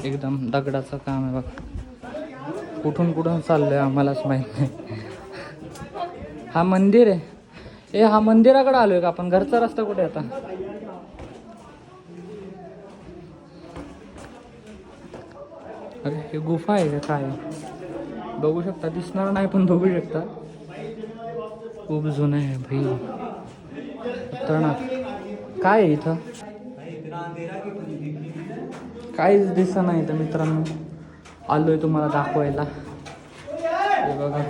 एकदम दगडाचं काम आहे बघा. कुठून कुठून चाललंय आम्हालाच माहित नाही. हा मंदिर आहे. हा मंदिराकडे आलोय का आपण? घरचा रस्ता कुठे आता? अरे हे गुफा आहे का काय? बघू शकता. दिसणार नाही पण बघू शकता. खूप जुनं आहे भाई. खतरनाक. काय आहे इथं? काहीच दिसत नाही तर मित्रांनो आलोय तुम्हाला दाखवायला. हे बघा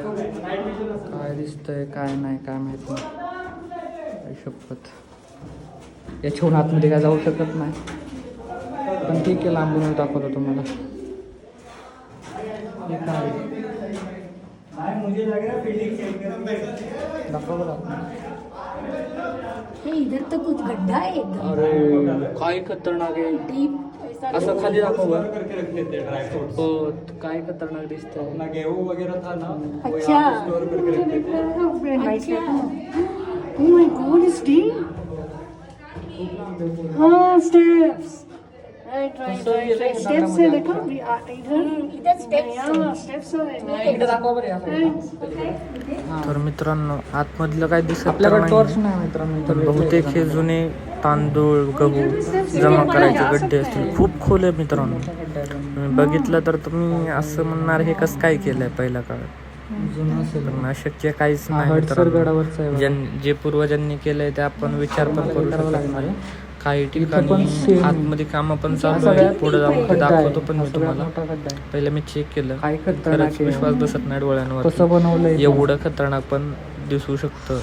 काय दिसतंय काय नाही काय माहित नाही. शपथ. याच्याहून आतमध्ये काय जाऊ शकत नाही, पण ठीक आहे लांबून दाखवतो तुम्हाला. हे काय दाखव बरं आतमध्ये. इधर तो कुछ गड्ढा है एकदम अरे काय खतरनाक आहे. डीप. असं खाली दाखव बरं. हो काय खतरनाक दिसतंय. गेहूं वगैरह था ना अच्छा Oh my God, steep. हाँ steps. Right. Steps है देखो इधर steps इकडे दाखवा बरं या तर मित्रांनो आतमधलं काय दिसत आपल्याकडे टॉर्च नाही मित्रांनो. बहुतेक हे जुने तांदूळ गहू जमा करायचे गड्डे असतील. खूप खोल आहे मित्रांनो. बघितलं तर तुम्ही असं म्हणणार हे कसं काय केलंय पहिल्या काळात. पण अशक्य काहीच नाही मित्रांनो. जे पूर्वजांनी केलंय ते आपण विचार पण करू शकत नाही. काही ठिकाणी आतमध्ये कामं पण चालू आहे. पुढे जाऊन ते दाखवतो पण मी तुम्हाला. पहिलं मी चेक केलं, खरंच विश्वास बसत नाही डोळ्यांवर. एवढं खतरनाक पण दिसू शकतं.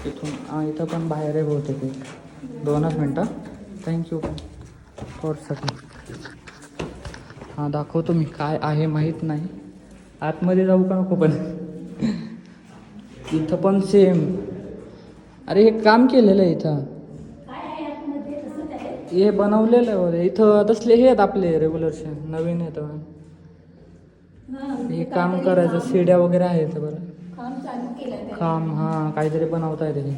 इथून इथं पण बाहेर आहे बहुतेक. 2च मिनटं. थँक्यू फॉरसाठी. हां दाखवतो मी काय आहे माहीत नाही. आतमध्ये जाऊ का नको पण. इथं पण सेम. अरे हे काम केलेलं आहे इथं. हे बनवलेलं आहे वगैरे इथं. तसले हे आहेत आपले रेग्युलरचे नवीन आहेत. हे काम करायचं. शिड्या वगैरे आहेत बरं. काम हां काहीतरी बनवता येते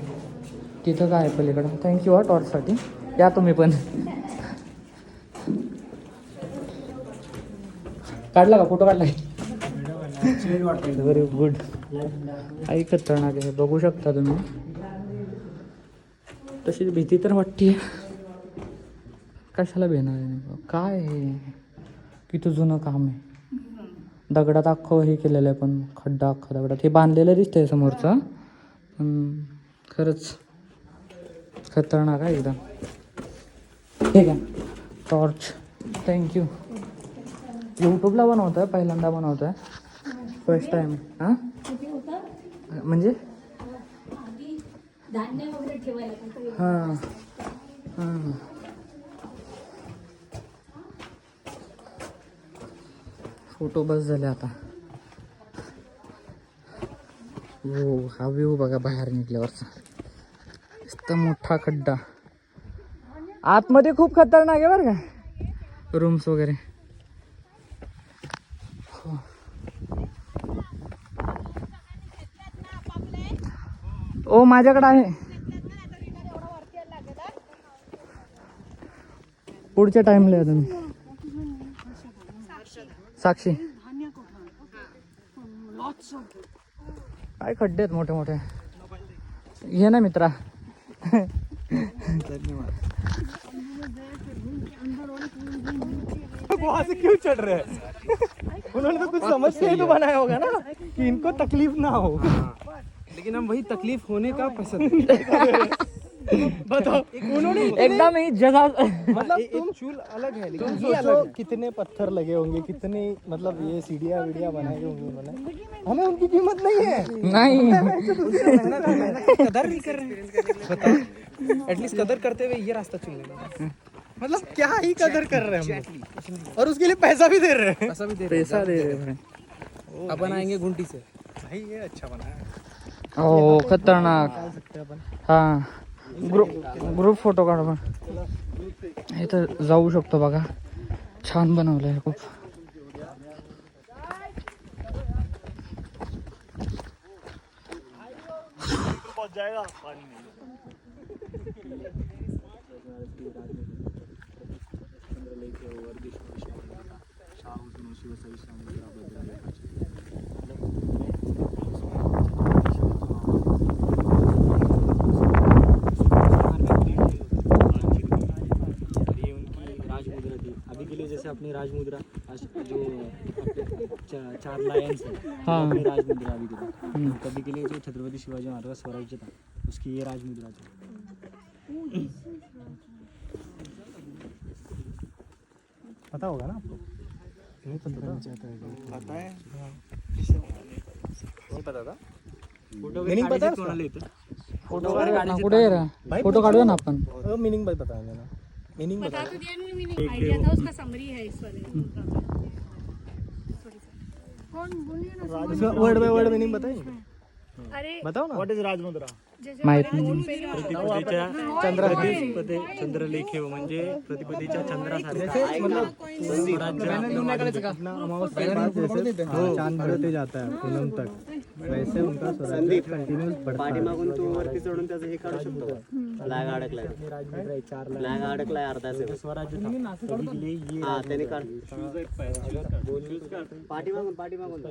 तिथं. काय आहे पलीकडं. थँक्यू हा टॉर्चसाठी. या तुम्ही पण. काढला का फोटो काढला. Very good. काही खतरनाक आहे बघू शकता तुम्ही. तशी भीती तर वाटते. कशाला भेणार आहे काय आहे. किती जुनं काम आहे. दगडात अख्खं हे केलेलं आहे पण खड्डा अख्खा दगडात. हे बांधलेलं दिसतंय समोरचं पण खरंच खतरनाक आहे एकदम. ठीक आहे टॉर्च. थँक्यू. यूट्यूबला बनवतो आहे पहिल्यांदा बनवतो आहे. First time. हां म्हणजे हां हां फोटो बस झाले आता. हो हा व्ह्यू बघा बाहेर निघल्यावरचा. इतका मोठा खड्डा. आतमध्ये खूप खतरनाक आहे बरं का. रूम्स वगैरे. हो ओ माझ्याकडे आहे. पुढच्या टाइमला या तुम्ही. साक्षी काय खड्डे आहेत मोठे मोठे. ये ना मित्रा. वहाँ से क्यों चढ़ रहे हैं? उन्होंने तो कुछ समझ के ही तो बनाया होगा ना कि इनको तकलीफ ना हो. लेकिन हम वही तकलीफ होने का पसंद. बताओ उन्होंने एकदम ही जगह मतलब तुम चूल अलग है लेकिन ये अलग है. कितने पत्थर लगे होंगे, कितने मतलब ये सीढ़ियाँ वीडिया बनाए होंगे उन्होंने. हमें उनकी कीमत नहीं है. नहीं. कदर नहीं कर रहे हैं. बताओ एटलीस्ट कदर करते हुए ये रास्ता चुन लेना. मतलब क्या ही कदर कर रहे हैं हम लोग. और उसके लिए पैसा भी दे रहे हैं. पैसा भी दे पैसा दे रहे हैं. अपन आएंगे गुंटी से. भाई ये अच्छा बना है. हो खतरनाक. हां ग्रुप फोटो काढा. इथं जाऊ शकतो बघा. छान बनवलं आहे खूप. जैसे अपनी राजमुद्रा जो 4 लायन्स है हाँ. अपनी राजमुद्रा अभी के तभी के लिए जो छत्रपति शिवाजी महाराज का स्वराज्य था उसकी ये राजमुद्रा थी. पता होगा ना आपको. नहीं पता है. नहीं पता था. मीनिंग पता है. कुठे आहे रे? फोटो काढूया ना आपण. बता तो दिया ना मैंने आइडिया था उसका समरी है इस वाले कौन बोलिए ना वर्ड बाय वर्ड मीनिंग बताएंगे. अरे बताओ ना. What is Rajmudra? माहित नाही. चंद्रलेखे म्हणजे प्रतिपदीच्या चंद्रासारखा चांद बढ़ते जाता है पूनम तक, वैसे उनका स्वराज्य कंटिन्यूस बढ़ता है. पाठीमागून तू वरती चढून त्याचं हे काढू शकतो का? फ्लॅग अडकलाय, फ्लॅग अडकलाय अर्धा सेकंद. हा त्याने काढ. पाठीमागून पाठीमागून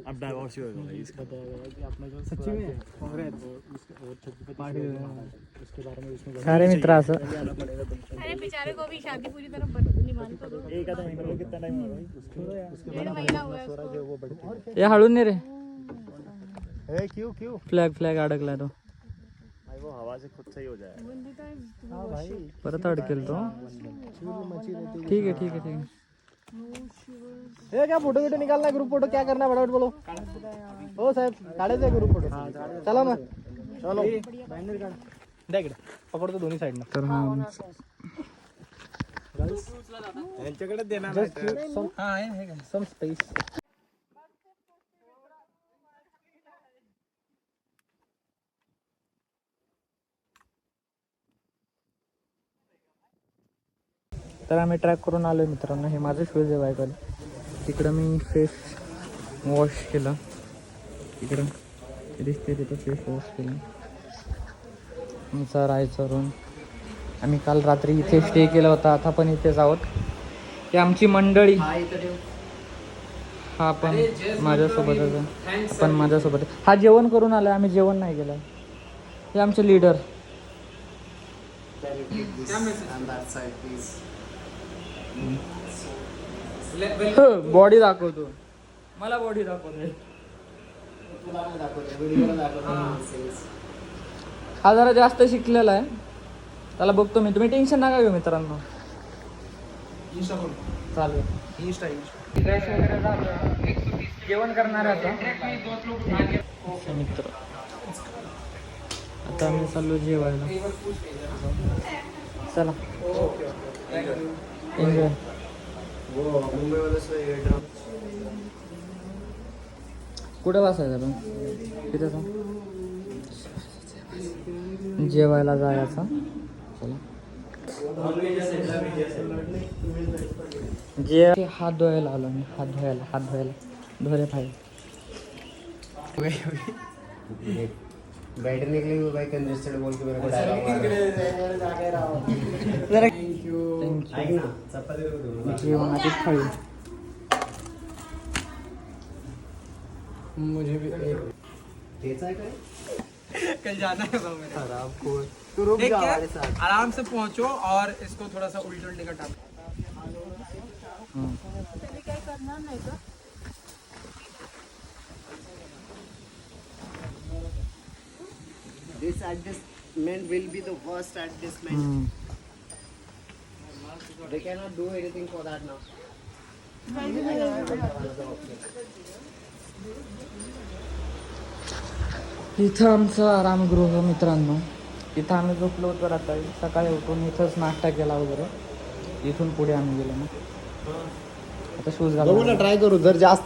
अब डाइवोर्स ही होगा भाई इसका. तो अपना जो सच्ची में कांग्रेस उसके बारे में उसमें सारे मित्र असं. अरे बेचारे को भी शादी पूरी तरह निभानी तो दो एक आधा महीना में कितना टाइम हुआ भाई? उसके डेढ़ महीना हुआ है उसको। जो वो बढ़ते हे हळून नाही रे. ए क्यों फ्लॅग अडकला तो. भाई वो हवा से खुद सही हो जाएगा. बंदी का हाँ भाई परत अडकेल तो. ठीक है. ये क्या फोटो वीटो निकालना है, ग्रुप फोटो क्या करना है फटाफट बोलो. हो साहेब काढायचं आहे ग्रुप फोटो. चला मग चलो द्या इकडे पकडतो दोन्ही साईडनं. तर हा यांच्याकडे देणार सम स्पेस. तर आम्ही ट्रॅक करून आलो मित्रांनो. हे माझं शूज आहे बायकवाले. तिकडं मी फेस वॉश केलं. तिकडं दिसते तिथं फेस वॉश केलं. आमचा रायचरून आम्ही काल रात्री इथे स्टे केला होता. आता पण इथेच आहोत. ही आमची मंडळी. हा पण माझ्यासोबतच आहे. पण माझ्यासोबत हा जेवण करून आला. आम्ही जेवण नाही केलं. हे आमचे लीडर. बॉडी दाखवतो. मला बॉडी दाखवतो. हा जरा जास्त शिकलेला आहे. त्याला बघतो मी. तुम्ही टेन्शन नका घेऊ मित्रांनो. चालेल. फ्रेश वगैरे झालं. जेवण करणार आहे आता मित्र. आता आम्ही चाललो जेवायला. चला एन्जॉय. कुठे बसायचं आपण? तिथे जेवायला जायचं. चला जे हात धुवायला आलो मी. हात धुवायला धोरे पाहिजे. बैठने के लिए भाई कंजेस्टेड बोल के मेरे को डायलॉग थँक्यू. जेवणाची थाळी. मुझे भी कल जाना है मेरे. खराब को तू रुक देख जा के हमारे साथ. आराम से पहुंचो और इसको थोड़ा सा उल्टे का टाप. तुम्ही काय करणार नाही का? This adjustment will be the worst adjustment. They cannot do anything for that now. इथं आमचं आरामगृह मित्रांनो. इथं आम्ही झोपलो होतो रात्री. सकाळी उठून इथंच नाश्ता केला वगैरे. इथून पुढे आम्ही गेलो मग. आता शूज घालून ट्राय करू जर जास्त